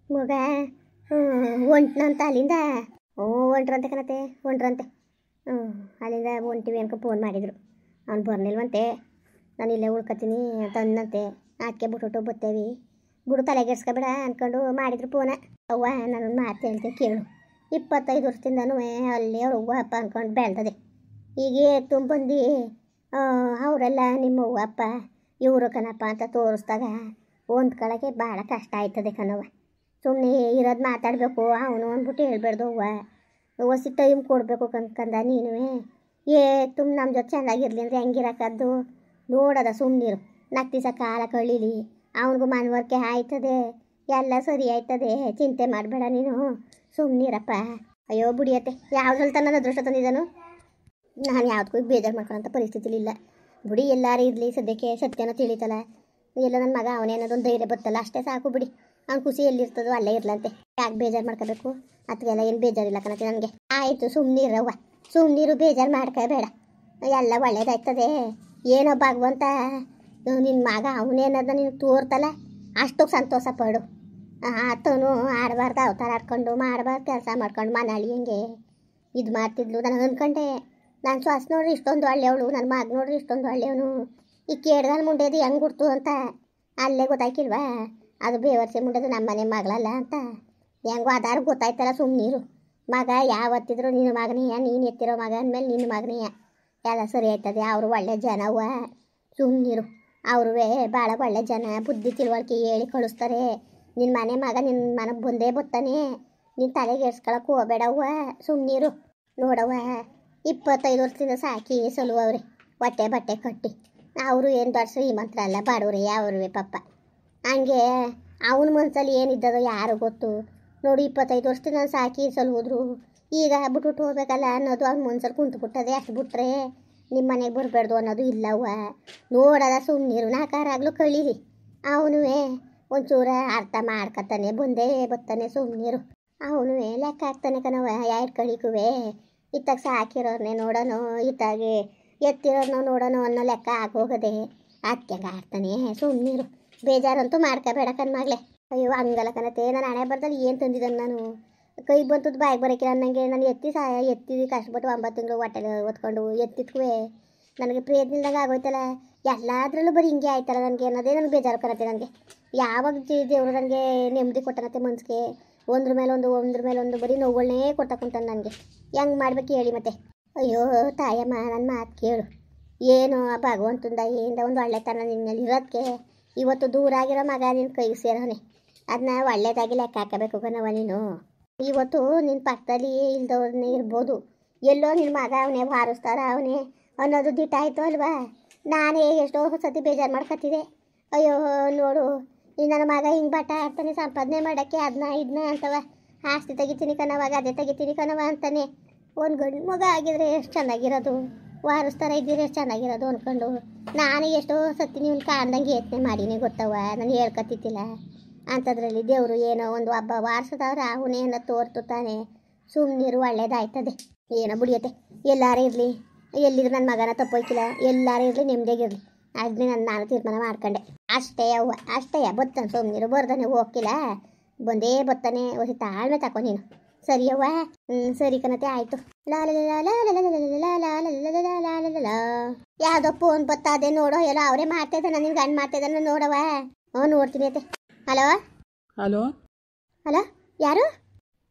ಮಗ ಹೊಂಟ್ನಂತ ಅಲ್ಲಿಂದ. ಹೊಂಟ್ರಂತೆ ಕಣತೆ, ಹೊಂಟ್ರಂತೆ. ಅಲ್ಲಿಂದ ಹೊಂಟಿವಿ ಅನ್ಕೊ ಫೋನ್ ಮಾಡಿದರು. ಅವ್ನು ಬರ್ನಿಲ್ವಂತೆ. ನಾನು ಇಲ್ಲೇ ಉಳ್ಕೊತೀನಿ ತಂದಂತೆ. ಅದಕ್ಕೆ ಬಿಟ್ಬಿಟ್ಟು ಬರ್ತೇವೆ, ಬಿಡು ತಲೆಗೆಡ್ಸ್ಕೊಬೇಡ ಅಂದ್ಕೊಂಡು ಮಾಡಿದ್ರು ಫೋನ. ಅವ್ವ ನಾನೊಂದು ಮಾತು ಹೇಳ್ತೀನಿ ಕೇಳು. 25 ವರ್ಷದಿಂದನೂ ಅಲ್ಲಿ ಅವ್ರ ಅವ್ವ ಅಪ್ಪ ಅಂದ್ಕೊಂಡು ಬೆಳ್ದದೆ. ಈಗ ತುಂಬಂದು ಅವರೆಲ್ಲ ನಿಮ್ಮ ಅವ್ವ ಅಪ್ಪ ಇವರು ಕಣಪ್ಪ ಅಂತ ತೋರಿಸ್ದಾಗ ಹೊಂದ್ಕೊಳ್ಳೋಕ್ಕೆ ಭಾಳ ಕಷ್ಟ ಆಯ್ತದೆ ಕಣವ್ವ. ಸುಮ್ಮನೆ ಇರೋದು ಮಾತಾಡಬೇಕು, ಅವನು ಅಂದ್ಬಿಟ್ಟು ಹೇಳ್ಬೇಡ್ದು ಅವ್ವ. ಹೊಸಿ ಟೈಮ್ ಕೊಡಬೇಕು ಕನ್ಕಂದ ನೀನು. ನಮ್ಮ ಜೊತೆ ಚೆನ್ನಾಗಿರ್ಲಿ ಅಂದರೆ ಹೆಂಗಿರಕ್ಕದ್ದು ನೋಡೋದ ಸುಮ್ಮನಿರು. 4 ದಿವಸ ಕಾಲ ಕಳೀಲಿ, ಅವನಿಗೂ ಮನವರಿಕೆ ಆಯ್ತದೆ, ಎಲ್ಲ ಸರಿ ಆಯ್ತದೆ. ಚಿಂತೆ ಮಾಡಬೇಡ ನೀನು, ಸುಮ್ಮನಿರಪ್ಪ. ಅಯ್ಯೋ ಬುಡಿಯತ್ತೆ, ಯಾವುದ್ರಲ್ಲಿ ನನ್ನ ಅದೃಷ್ಟ ತಂದಿದ್ದಾನು. ನಾನು ಯಾವುದಕ್ಕೂ ಬೇಜಾರು ಮಾಡ್ಕೊಳ್ಳೋಂಥ ಪರಿಸ್ಥಿತಿಲಿಲ್ಲ. ಬಿಡಿ, ಎಲ್ಲರೂ ಇರಲಿ ಸದ್ಯಕ್ಕೆ. ಸತ್ಯನೋ ತಿಳಿತಲ್ಲ, ಎಲ್ಲ ನನ್ನ ಮಗ ಅವನೇ ಅನ್ನೋದೊಂದು ಧೈರ್ಯ ಬರ್ತಲ್ಲ, ಅಷ್ಟೇ ಸಾಕು ಬಿಡಿ. ಅವ್ನು ಖುಷಿ ಎಲ್ಲಿರ್ತದೋ ಅಲ್ಲೇ ಇರ್ಲಂತೆ. ಯಾಕೆ ಬೇಜಾರು ಮಾಡ್ಕೋಬೇಕು? ಅದಕ್ಕೆಲ್ಲ ಏನು ಬೇಜಾರಿಲ್ಲ ಕಣತೆ ನನಗೆ. ಆಯಿತು ಸುಮ್ಮನಿರವ್ವ, ಸುಮ್ಮನಿರು, ಬೇಜಾರು ಮಾಡ್ಕೋಬೇಡ. ಎಲ್ಲ ಒಳ್ಳೇದಾಯ್ತದೆ. ಏನೋ ಭಗವಂತ ನಿನ್ನ ಮಗ ಅವನೇನದ ನೀನು ತೋರ್ತಲ್ಲ, ಅಷ್ಟು ಸಂತೋಷ ಪಡು. ಆತನು ಆಡಬಾರ್ದು ಅವತಾರ ಆಡ್ಕೊಂಡು, ಮಾಡಬಾರ್ದು ಕೆಲಸ ಮಾಡ್ಕೊಂಡು ಮನಾಳಿ ಹೆಂಗೆ ಇದು ಮಾಡ್ತಿದ್ಲು. ನನಗೆ ಅಂದ್ಕೊಂಡೆ, ನಾನು ಶ್ವಾಸ ನೋಡ್ರಿ ಇಷ್ಟೊಂದು ಒಳ್ಳೆಯವಳು, ನನ್ನ ಮಗ ನೋಡ್ರಿ ಇಷ್ಟೊಂದು ಒಳ್ಳೆಯವನು, ಈ ಕೇಡ್ಗಲ್ ಮುಂಡೆದು ಹೆಂಗೆ ಗುರ್ತು ಅಂತ ಅಲ್ಲೇ ಗೊತ್ತಾಯ್ಕಿಲ್ವಾ? ಅದು ಬೇವರ್ಸೆ ಮುಂಡೆದು ನಮ್ಮ ಮನೆ ಮಗಳಲ್ಲ ಅಂತ ಹೆಂಗೋ ಅದಾರು ಗೊತ್ತಾಯ್ತಲ್ಲ. ಸುಮ್ಮನಿರು ಮಗ, ಯಾವತ್ತಿದ್ರು ನಿನ್ನ ಮಗನೆಯ, ನೀನು ಎತ್ತಿರೋ ಮಗ ಅಂದಮೇಲೆ ನಿನ್ನ ಮಗನೆಯ, ಎಲ್ಲ ಸರಿ ಆಯ್ತದೆ. ಅವರು ಒಳ್ಳೆ ಜನವ್ವ, ಸುಮ್ಮನಿರು. ಅವ್ರೂ ಭಾಳ ಒಳ್ಳೆ ಜನ, ಬುದ್ಧಿ ತಿಳುವಳಿಕೆ ಹೇಳಿ ಕಳಿಸ್ತಾರೆ. ನಿನ್ನ ಮನೆ ಮಗ ನಿನ್ನ ಮನೆಗೆ ಬಂದೇ ಬರ್ತಾನೆ, ನೀನು ತಲೆಗೆ ಎಡ್ಸ್ಕೊಳಕ್ಕೆ ಹೋಗಬೇಡವ್ವ, ಸುಮ್ಮನಿರು. ನೋಡವ್ವ, 25 ವರ್ಷದಿಂದ ಸಾಕಿ ಸಲುವವ್ರೆ ಹೊಟ್ಟೆ ಬಟ್ಟೆ ಕಟ್ಟಿ. ಅವರು ಏನು ದೊಡ್ಡ ಶ್ರೀಮಂತರ ಅಲ್ಲ, ಬಡವ್ರೆ ಅವ್ರವೇ ಪಾಪ. ಹಂಗೆ ಅವನ ಮನಸ್ಸಲ್ಲಿ ಏನಿದ್ದದೋ ಯಾರು ಗೊತ್ತು. ನೋಡಿ, 25 ವರ್ಷದಿಂದ ಸಾಕಿ ಸಲುವುದ್ರು, ಈಗ ಬಿಟ್ಬಿಟ್ಟು ಹೋಗ್ಬೇಕಲ್ಲ ಅನ್ನೋದು ಅವ್ನ ಮನ್ಸಲ್ಲಿ ಕುಂತ್ಬಿಟ್ಟದೆ. ಅಷ್ಟು ಬಿಟ್ರೆ ನಿಮ್ಮ ಮನೆಗೆ ಬರಬೇಡ್ದು ಅನ್ನೋದು ಇಲ್ಲವ್ವ. ನೋಡೋದ ಸುಮ್ಮನಿರು, ನಾಕಾರಾಗಲೂ ಕಳೀಲಿ. ಅವನು ಒಂಚೂರ ಅರ್ಥ ಮಾಡ್ಕೊತಾನೆ, ಬಂದೇ ಬರ್ತಾನೆ, ಸುಮ್ಮನಿರು. ಅವನು ಲೆಕ್ಕ ಹಾಕ್ತಾನೆ ಕಣವ, ಎರಡು ಕಳಿಕುವೆ. ಇತ್ತಾಗ ಸಾಕಿರೋರ್ನೇ ನೋಡೋಣ, ಇತ್ತಾಗೆ ಎತ್ತಿರೋರ್ನ ನೋಡೋಣ ಅನ್ನೋ ಲೆಕ್ಕ ಆಗೋಗದೆ. ಅದಕ್ಕೆ ಆಡ್ತಾನೆ, ಸುಮ್ಮನಿರು. ಬೇಜಾರಂತೂ ಮಾಡ್ಕೋಬೇಡ ಕಣ್ಮಗಳೇ. ಅಯ್ಯೋ ಹಂಗಲ್ಲ ಕಣತೆ, ನಾನು ಹಣೆ ಬರ್ದಲ್ಲಿ ಏನು ತಂದಿದ್ದಾನೆ ನಾನು. ಕೈ ಬಂತದ್ದು ಬಾಯಿಗೆ ಬರೋಕ್ಕಿಲ್ಲ ಅನ್ನಂಗೆ ನಾನು ಎತ್ತಿದ್ದು ಕಷ್ಟಪಟ್ಟು 9 ತಿಂಗಳು ಹೊಟ್ಟೆಗೆ ಹೊತ್ಕೊಂಡು ಎತ್ತಿದ್ಕೂ ನನಗೆ ಪ್ರೇತ್ನಿಲ್ದಂಗೆ ಆಗೋಯ್ತಲ್ಲ. ಎಲ್ಲದರಲ್ಲೂ ಬರೀ ಹಿಂಗೆ ಆಯ್ತಲ್ಲ ನನಗೆ ಅನ್ನೋದೇ ನನಗೆ ಬೇಜಾರು ಕಣತೆ. ನನಗೆ ಯಾವಾಗ ದೇವರು ನನಗೆ ನೆಮ್ಮದಿ ಕೊಟ್ಟನತ್ತೆ ಮನ್ಸಿಗೆ, ಒಂದ್ರ ಮೇಲೆ ಒಂದು ಬರೀ ನೋವುಗಳನ್ನೇ ಕೊಡ್ತಾ ಕುಂತಾನೆ ನನಗೆ. ಹೆಂಗೆ ಮಾಡ್ಬೇಕು ಹೇಳಿ ಮತ್ತೆ? ಅಯ್ಯೋ ತಾಯಮ್ಮ, ನನ್ನ ಮಾತು ಕೇಳು. ಏನು ಆ ಭಗವಂತಂದ ಏನಿಂದ ಒಂದು ಒಳ್ಳೆತನ ನಿನ್ನಲ್ಲಿ ಇರೋದಕ್ಕೆ ಇವತ್ತು ದೂರ ಆಗಿರೋ ಮಗ ನಿನ್ನ ಕೈಗೆ ಸೇರೋನೆ. ಅದನ್ನ ಒಳ್ಳೇದಾಗಿ ಲೆಕ್ಕ ಹಾಕಬೇಕು ಕಣವ ನೀನು. ಇವತ್ತು ನಿನ್ನ ಪಕ್ಕದಲ್ಲಿ ಇಲ್ದವ್ರನ್ನೇ ಇರ್ಬೋದು, ಎಲ್ಲೋ ನಿನ್ನ ಮಗ ಅವನೇ ವಾರಿಸ್ತಾರ ಅವನೇ ಅನ್ನೋದು ದಿಟ್ಟ ಆಯಿತು ಅಲ್ವಾ? ನಾನೇ ಎಷ್ಟೋ ಸತಿ ಬೇಜಾರು ಮಾಡ್ಕೊತಿದ್ದೆ. ಅಯ್ಯೋ ನೋಡು, ಈ ನನ್ನ ಮಗ ಹಿಂಗೆ ಬಟ್ಟ ಆಡ್ತಾನೆ ಸಂಪಾದನೆ ಮಾಡೋಕ್ಕೆ, ಅದನ್ನ ಇದನ್ನ ಅಂತವ. ಆಸ್ತಿ ತೆಗಿತೀನಿ ಕಣವಾಗ, ಅದೇ ತೆಗಿತೀನಿ ಕಣವ ಅಂತಾನೆ. ಒಂದು ಗಂಡು ಮಗ ಆಗಿದ್ರೆ ಎಷ್ಟು ಚೆನ್ನಾಗಿರೋದು, ವಾರಿಸ್ತಾರ ಇದ್ದೀರಿ ಎಷ್ಟು ಚೆನ್ನಾಗಿರೋದು ಅಂದ್ಕೊಂಡು ನಾನು ಎಷ್ಟೋ ಸತಿ ನೀವು ಕಾಣ್ದಂಗೆ ಯತ್ನೆ ಮಾಡೀನಿ ಗೊತ್ತವ. ನಾನು ಹೇಳ್ಕೊತಿದ್ದಿಲ್ಲ ಅಂಥದ್ರಲ್ಲಿ ದೇವರು ಏನೋ ಒಂದು ಹಬ್ಬ ವಾರಿಸಿದವ್ರೆ ಅವನೇನೋ ತೋರ್ತು ತಾನೆ. ಸುಮ್ಮನಿರು, ಒಳ್ಳೇದಾಯ್ತದೆ. ಏನೋ ಬಿಡಿಯತ್ತೆ, ಎಲ್ಲಾರೇ ಇರಲಿ, ಎಲ್ಲಿದ್ರು ನನ್ನ ಮಗನ ತಪ್ಪೋಯ್ಕಿಲ್ಲ, ಎಲ್ಲಾರೇ ಇರಲಿ ನೆಮ್ಮದಿಯಾಗಿರಲಿ, ಅದನ್ನೇ ನಾನು ತೀರ್ಮಾನ ಮಾಡ್ಕೊಂಡೆ. ಅಷ್ಟೇ ಅವ್ವ, ಅಷ್ಟೇ. ಬತ್ತಾನೆ ಸುಮ್ಮನಿರು, ಬರ್ದಾನೆ ಹೋಗಿಲ್ಲ, ಬಂದೇ ಬತ್ತಾನೆ. ಹೊಸಿ ತಾಳ್ಮೆ ತಕೊ ನೀನು. ಸರಿಯವ್ವ? ಸರಿ ಕಣತೆ, ಆಯಿತು. ಯಾವುದೋ ಫೋನ್ ಬತ್ತಾದೆ ನೋಡೋ, ಎಲ್ಲೋ ಅವರೇ ಮಾಡ್ತಾಯಿದ್ದಾನೆ, ನಿನ್ನ ಗಂಡು ಮಾಡ್ತಾಯಿದ್ದಾನೆ ನೋಡವ. ನೋಡ್ತೀನಿ ಅತ್ತೆ. ಹಲೋ ಹಲೋ ಹಲೋ, ಯಾರು?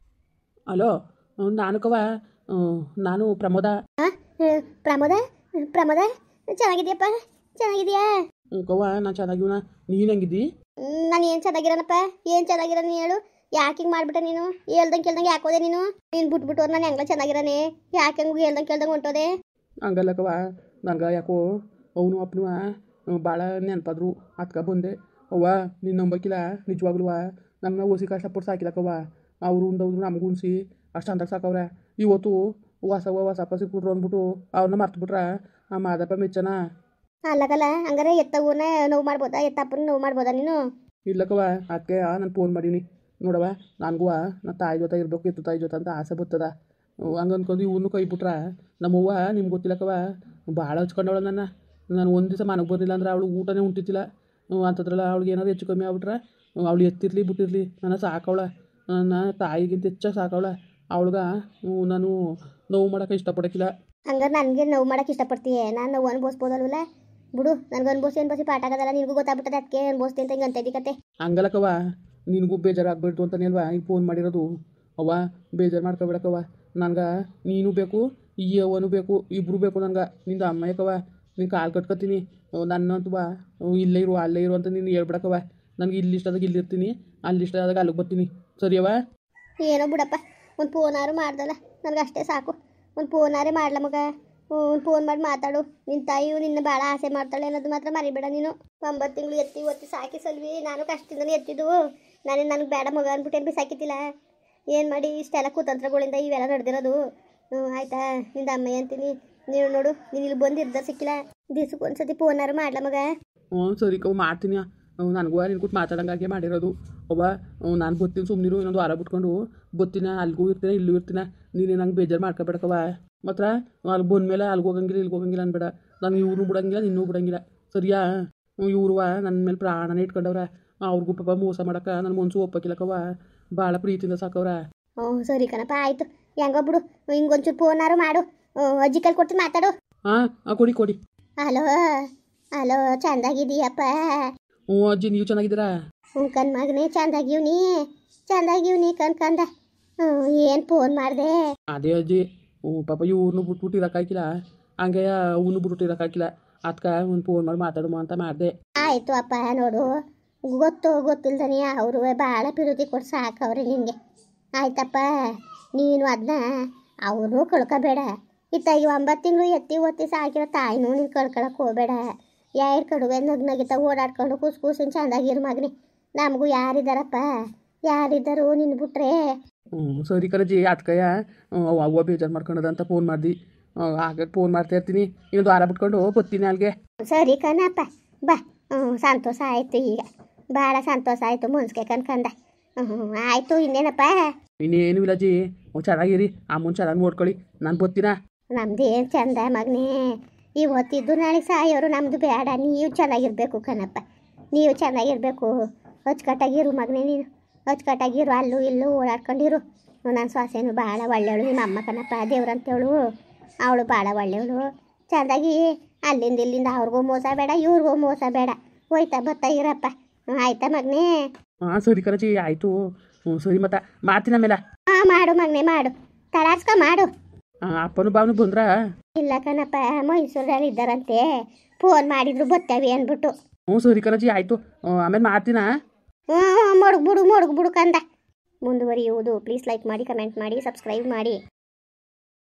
ಹಲೋ, ನಾನು ಕವ, ನಾನು ಪ್ರಮೋದ. ಹಾಂ, ಪ್ರಮೋದ? ಪ್ರಮೋದ ಚೆನ್ನಾಗಿದೆಯಪ್ಪ? ಚೆನ್ನಾಗಿದೆಯಾ? ಕವ, ನಾನು ಚೆನ್ನಾಗಿವ್ನ. ನೀನು ಹೆಂಗಿದ್ದಿ? ನಾನು ಏನು ಚೆನ್ನಾಗಿರೋನಪ್ಪ, ಏನು ಚೆನ್ನಾಗಿರೋ ನೀನು ಹೇಳು. ಯಾಕೆ ಹಿಂಗೆ ಮಾಡ್ಬಿಟ್ಟೆ ನೀನು? ಹೇಳ್ದಂಗೆ ಕೇಳ್ದಂಗೆ ಯಾಕೋದೆ ನೀನು? ನೀನು ಬಿಟ್ಬಿಟ್ಟವ್ರು ನಾನು ಹೆಂಗ್ಲ ಚೆನ್ನಾಗಿರೋನೆ, ಯಾಕೆ ಹಂಗೆ ಹೇಳ್ದಂಗೆ ಕೇಳ್ದಂಗೆ ಹೊಂಟೋದೆ? ಹಂಗಲ್ಲ ಕವ, ನಂಗೆ ಯಾಕೋ ಅವನು ಅಪ್ಪನು ಭಾಳ ನೆನಪಾದ್ರು, ಅದಕ್ಕೆ ಬಂದೆ. ಅವ್ವ ನೀನು ನಂಬಕ್ಕಿಲ್ಲ, ನಿಜವಾಗ್ಲೂ ನನ್ನ ಓಸಿ ಕಷ್ಟಪಟ್ಟು ಸಾಕಿಲ್ಲಕ್ಕವ್ವ. ಅವರು ಉಂಡವ್ರು ನಮಗೂ ಉಣಿಸಿ ಅಷ್ಟು ಅಂದಾಗ ಸಾಕವ್ರೆ. ಇವತ್ತು ಹೊಸ ಸಿಕ್ಬಿಟ್ರು ಅಂದ್ಬಿಟ್ಟು ಅವ್ರನ್ನ ಮರ್ತುಬಿಟ್ರೆ ಆ ಮಾದಪ್ಪ ಮೆಚ್ಚನ. ಅಲ್ಲಗಲ್ಲ, ಹಂಗಾರೆ ಎತ್ತವನ್ನ ನೋವು ಮಾಡ್ಬೋದಾ, ಎತ್ತಪ್ಪನ ನೋವು ಮಾಡ್ಬೋದಾ ನೀನು? ಇಲ್ಲಕ್ಕವ, ಅದಕ್ಕೆ ನಾನು ಫೋನ್ ಮಾಡೀನಿ. ನೋಡವ, ನನಗೂ ನನ್ನ ತಾಯಿ ಜೊತೆ ಇರಬೇಕು, ಎತ್ತು ತಾಯಿ ಜೊತೆ ಅಂತ ಆಸೆ ಬರ್ತದ. ಹಂಗೆ ಅಂದ್ಕೊಂಡು ಇವನು ಕೈ ಬಿಟ್ರೆ ನಮ್ಮವ್ವ ನಿಮ್ಗೆ ಗೊತ್ತಿಲ್ಲಕ್ಕವ ಭಾಳ ಹಚ್ಕೊಂಡವಳ ನನ್ನ. ನಾನು ಒಂದು ದಿವಸ ಮನೆಗೆ ಬರಲಿಲ್ಲ ಅಂದ್ರೆ ಅವಳು ಊಟನೇ ಉಂಟಿದ್ದಿಲ್ಲ. ಅಂಥದ್ರಲ್ಲ ಅವಳಿಗೆ ಏನಾದ್ರು ಹೆಚ್ಚು ಕಮ್ಮಿ ಆಗ್ಬಿಟ್ರೆ ಅವಳು ಎತ್ತಿರಲಿ ಬಿಟ್ಟಿರಲಿ ನನ್ನ ಸಾಕವಳ, ನನ್ನ ತಾಯಿಗಿಂತ ಹೆಚ್ಚಾಗಿ ಸಾಕವಳ. ಅವಳಿಗೆ ನಾನು ನೋವು ಮಾಡೋಕೆ ಇಷ್ಟಪಡೋಕ್ಕಿಲ್ಲ. ಹಂಗಾರೆ ನನಗೆ ನೋವು ಮಾಡೋಕೆ ಇಷ್ಟಪಡ್ತೀಯ? ನಾನು ನೋವು ಅನುಭವಿಸ್ಬೋದಲ್ವಲ್ಲ? ಬಿಡು, ನನಗೆ ಅನುಭವಿಸಿ ಪಾಠ ಆಗೋದಲ್ಲ. ನಿನಗೂ ಗೊತ್ತಾಗ್ಬಿಟ್ಟದೆ, ಅದಕ್ಕೆ ಅನುಭವಿಸ್ತೀನಿ ಅಂತ ಹಿಂಗೆ ಅಂತ ಇದ್ದೀಕತ್ತೆ. ಹಂಗಲ್ಲಕ್ಕವ, ನಿನಗೂ ಬೇಜಾರಾಗ್ಬಿಡ್ತು ಅಂತಾನೆ ಅಲ್ವಾ ಈಗ ಫೋನ್ ಮಾಡಿರೋದು. ಅವ್ವ ಬೇಜಾರು ಮಾಡ್ಕೊಬೇಡಕ್ಕವ. ನನಗೆ ನೀನು ಬೇಕು, ಈ ಅವನು ಬೇಕು, ಇಬ್ಬರು ಬೇಕು ನನಗೆ. ನಿಂದು ಅಮ್ಮ ಯಾಕವ, ನೀನು ಕಾಲು ಕಟ್ಕೊತೀನಿ. ನನ್ನಂತವ ಇಲ್ಲೇ ಇರು ಅಲ್ಲೇ ಇರು ಅಂತ ನೀನು ಹೇಳ್ಬಿಡಕ್ಕವ. ನನಗೆ ಇಲ್ಲಿ ಇಷ್ಟ ಆದಾಗ ಇಲ್ಲಿರ್ತೀನಿ, ಅಲ್ಲಿ ಇಷ್ಟ ಆದಾಗ ಅಲ್ಲಿಗೆ ಬರ್ತೀನಿ. ಸರಿಯವ? ಏನೋ ಬಿಡಪ್ಪ, ಒಂದು ಫೋನಾರು ಮಾಡ್ದಲ್ಲ, ನನಗೆ ಅಷ್ಟೇ ಸಾಕು. ಒಂದು ಫೋನಾರೇ ಮಾಡ್ಲ ಮಗ. ಒಂದು ಫೋನ್ ಮಾಡಿ ಮಾತಾಡು. ನಿನ್ನ ತಾಯಿಯು ನಿನ್ನ ಭಾಳ ಆಸೆ ಮಾಡ್ತಾಳೆ ಅನ್ನೋದು ಮಾತ್ರ ಮರಿಬೇಡ ನೀನು. 9 ತಿಂಗಳು ಎತ್ತಿ ಒತ್ತಿ ಸಾಕಿ ಸಲ್ವಿ. ನಾನು ಕಷ್ಟದಿಂದಲೇ ಎತ್ತಿದ್ದು. ನನಗೆ ಬೇಡ ಮಗ ಅಂದ್ಬಿಟ್ಟು ಏನು ಸಾಕಿತ್ತಿಲ್ಲ. ಏನು ಮಾಡಿ ಇಷ್ಟೆಲ್ಲ ಕುತಂತ್ರಗಳಿಂದ ಇವೆಲ್ಲ ನಡೆದಿರೋದು. ಆಯಿತಾ? ನಿಂದ ಅಮ್ಮ ಅಂತೀನಿ. ನೀನು ನೋಡು, ನೀನು ಇಲ್ಲಿ ಬಂದಿರ್ದ ಸಿಕ್ಕಿಲ್ಲ. ದಿವ್ಸಕ್ಕೆ ಒಂದ್ಸತಿ ಫೋನಾರು ಮಾಡ್ಲ ಮಗ. ಸರಿ ಕವ, ಮಾಡ್ತೀನಿ. ನನಗೂ ನಿನ್ಗೂ ಮಾತಾಡೋಂಗಾಗೆ ಮಾಡಿರೋದು. ಅವ್ವ ನಾನು ಬರ್ತೀನಿ, ಸುಮ್ಮನಿರು. ಇನ್ನೊಂದು ವಾರ ಬಿಟ್ಕೊಂಡು ಬರ್ತೀನಿ. ಅಲ್ಲಿಗೂ ಇರ್ತೀನಿ, ಇಲ್ಲೂ ಇರ್ತೀನಿ. ನೀನು ನಂಗೆ ಬೇಜಾರು ಮಾಡ್ಕೊಬೇಡಕ್ಕವ. ಮಾತ್ರ ಅಲ್ಲಿ ಬಂದಮೇಲೆ ಅಲ್ಲಿಗೆ ಹೋಗಂಗಿಲ್ಲ, ಇಲ್ಲಿಗೆ ಹೋಗಂಗಿಲ್ಲ ಅನ್ಬೇಡ. ನಾನು ಇವ್ರನ್ನೂ ಬಿಡಂಗಿಲ್ಲ, ನಿನ್ನೂ ಬಿಡಂಗಿಲ್ಲ. ಸರಿಯಾ? ಇವ್ರುವ ನನ್ನ ಮೇಲೆ ಪ್ರಾಣನೇ ಇಟ್ಕೊಂಡವ್ರ. ಅವ್ರಿಗೂ ಪಾಪ ಮೋಸ ಮಾಡೋಕೆ ನನ್ನ ಮನ್ಸು ಒಪ್ಪಕ್ಕಿಲ್ಲಕ್ಕವ. ಭಾಳ ಪ್ರೀತಿಯಿಂದ ಸಾಕವ್ರ. ಹ್ಞೂ ಸರಿ ಕಣಪ್ಪ, ಆಯಿತು. ಹೆಂಗೋ ಬಿಡು, ಹಿಂಗೊಂಚೂರು ಫೋನಾರು ಮಾಡು. ಅಜ್ಜಿ ಕೈಲಿ ಕೊಡ್ತೀನಿ, ಮಾತಾಡು. ಹಾಂ ಕೊಡಿ ಕೊಡಿ. ಹಲೋ ಹಲೋ, ಚಂದಾಗಿದೀಯಪ್ಪ? ಹ್ಞೂ ಅಜ್ಜಿ, ನೀವು ಚೆನ್ನಾಗಿದ್ದೀರಾ? ಹ್ಞೂ ಕಣ್ ಮಗನೇ, ಚಂದಾಗಿವ್ನಿ ಕಣ್ಕಂದ. ಏನು ಫೋನ್ ಮಾಡಿದೆ? ಅದೇ ಅಜ್ಜಿ, ಪಾಪ ಇವ್ರನ್ನೂ ಬಿಟ್ಬಿಟ್ಟು ಇರೋಕ್ಕಾಗಿಲ್ಲ, ಹಂಗೆ ಅವನು ಬಿಟ್ಬಿಟ್ಟು ಇರೋಕ್ಕಾಗಿಲ್ಲ. ಅದಕ್ಕೆ ಒಂದು ಫೋನ್ ಮಾಡಿ ಮಾತಾಡುಮ ಅಂತ ಮಾಡಿದೆ. ಆಯಿತು ಅಪ್ಪ. ನೋಡು, ಗೊತ್ತಿಲ್ದನಿ ಅವರು ಭಾಳ ಪಿರುತಿ ಕೊಟ್ಟು ಸಾಕವ್ರೆ ನಿನಗೆ. ಆಯ್ತಪ್ಪ, ನೀನು ಅದನ್ನ ಅವ್ರನ್ನೂ ಕಳ್ಕೊಬೇಡ. ಇತ್ತಾಗಿ 9 ತಿಂಗಳು ಎತ್ತಿ ಒತ್ತಿ ಸಾಕಿರೋ ತಾಯಿನೂ ನೀನು ಕಳ್ಕೊಳಕ್ಕೆ ಹೋಗಬೇಡ. ಎರಡು ಕಡುವೆ ನಗಿತಾ ಓಡಾಡ್ಕೊಂಡು ಕೂಸಿನ ಚೆಂದಾಗಿರು ಮಗನೇ. ನಮಗೂ ಯಾರಿದ್ದಾರಪ್ಪ, ಯಾರಿದ್ದರು ನಿನ್ನ ಬಿಟ್ರೆ? ಸರಿ ಕಣಜ್ಜಿ, ಅದಕ್ಕಯ್ಯ ಅವ್ವ ಬೇಜಾರು ಮಾಡ್ಕೊಳೋದಂತ ಫೋನ್ ಮಾಡ್ದು. ಹಾಗಾಗಿ ಫೋನ್ ಮಾಡ್ತಾ ಇರ್ತೀನಿ. ಇನ್ನೊಂದು ವಾರ ಬಿಟ್ಕೊಂಡು ಬರ್ತೀನಿ ಅಲ್ಲಿಗೆ. ಸರಿ ಕಣಪ್ಪ, ಬಾ. ಸಂತೋಷ ಆಯಿತು, ಈಗ ಭಾಳ ಸಂತೋಷ ಆಯಿತು ಮನ್ಸಿಗೆ ಕಣ್ಕಂದ. ಆಯಿತು, ಇನ್ನೇನಪ್ಪ? ಇನ್ನೇನು ಇಲ್ಲ ಅಜ್ಜಿ, ಚೆನ್ನಾಗಿರಿ. ಅಮ್ಮನ ಚೆನ್ನಾಗಿ ನೋಡ್ಕೊಳ್ಳಿ, ನಾನು ಬರ್ತೀನಾ? ನಮ್ದೇನು ಚಂದ ಮಗನೇ. ಇವತ್ತಿದ್ದು ನಾಳೆ ಸಾಯೋರು ನಮ್ಮದು ಬೇಡ. ನೀವು ಚೆನ್ನಾಗಿರ್ಬೇಕು ಕಣಪ್ಪ, ನೀವು ಚೆನ್ನಾಗಿರ್ಬೇಕು. ಅಚ್ಚುಕಟ್ಟಾಗಿರು ಮಗನೇ, ನೀನು ಅಚ್ಚುಕಟ್ಟಾಗಿರು. ಅಲ್ಲೂ ಇಲ್ಲೂ ಓಡಾಡ್ಕೊಂಡಿರು. ನನ್ನ ಸೊಸೆನೂ ಭಾಳ ಒಳ್ಳೆಯವಳು. ನಿಮ್ಮ ಅಮ್ಮ ಕಣಪ್ಪ, ದೇವ್ರಂತೇವಳು. ಅವಳು ಭಾಳ ಒಳ್ಳೆಯವಳು. ಚೆಂದಾಗಿ ಅಲ್ಲಿಂದ ಇಲ್ಲಿಂದ ಅವ್ರಿಗೂ ಮೋಸ ಬೇಡ, ಇವ್ರಿಗೂ ಮೋಸ ಬೇಡ. ಹೋಯ್ತಾ ಬರ್ತಾ ಇರಪ್ಪ. ಆಯ್ತಾ ಮಗನೇ? ಹಾಂ ಸರಿ ಕಣಜ್ಜಿ, ಆಯಿತು. ಸರಿ ಮತ್ತೆ ಮಾಡ್ತೀನಿ ಆಮೇಲೆ. ಹಾಂ ಮಾಡು ಮಗನೇ, ಮಾಡು. ತಡಾರ್ಸ್ಕ ಮಾಡು. ಅಪ್ಪನು ಬಾವನು ಬಂದ್ರಾ? ಇಲ್ಲ ಕಣಪ್ಪ, ಮೈಸೂರಲ್ಲಿ ಇದ್ದಾರಂತೆ. ಫೋನ್ ಮಾಡಿದ್ರು ಬರ್ತೇವೆ ಅಂದ್ಬಿಟ್ಟು. ಸರಿ ಕಣಜ್ಜಿ, ಆಯಿತು. ಆಮೇಲೆ ಮಾಡ್ತೀನಾ? ಮೊಡಗ್ಬಿಡು ಕಂದ. ಮುಂದುವರಿಯುವುದು. ಪ್ಲೀಸ್ ಲೈಕ್ ಮಾಡಿ, ಕಮೆಂಟ್ ಮಾಡಿ, ಸಬ್ಸ್ಕ್ರೈಬ್ ಮಾಡಿ.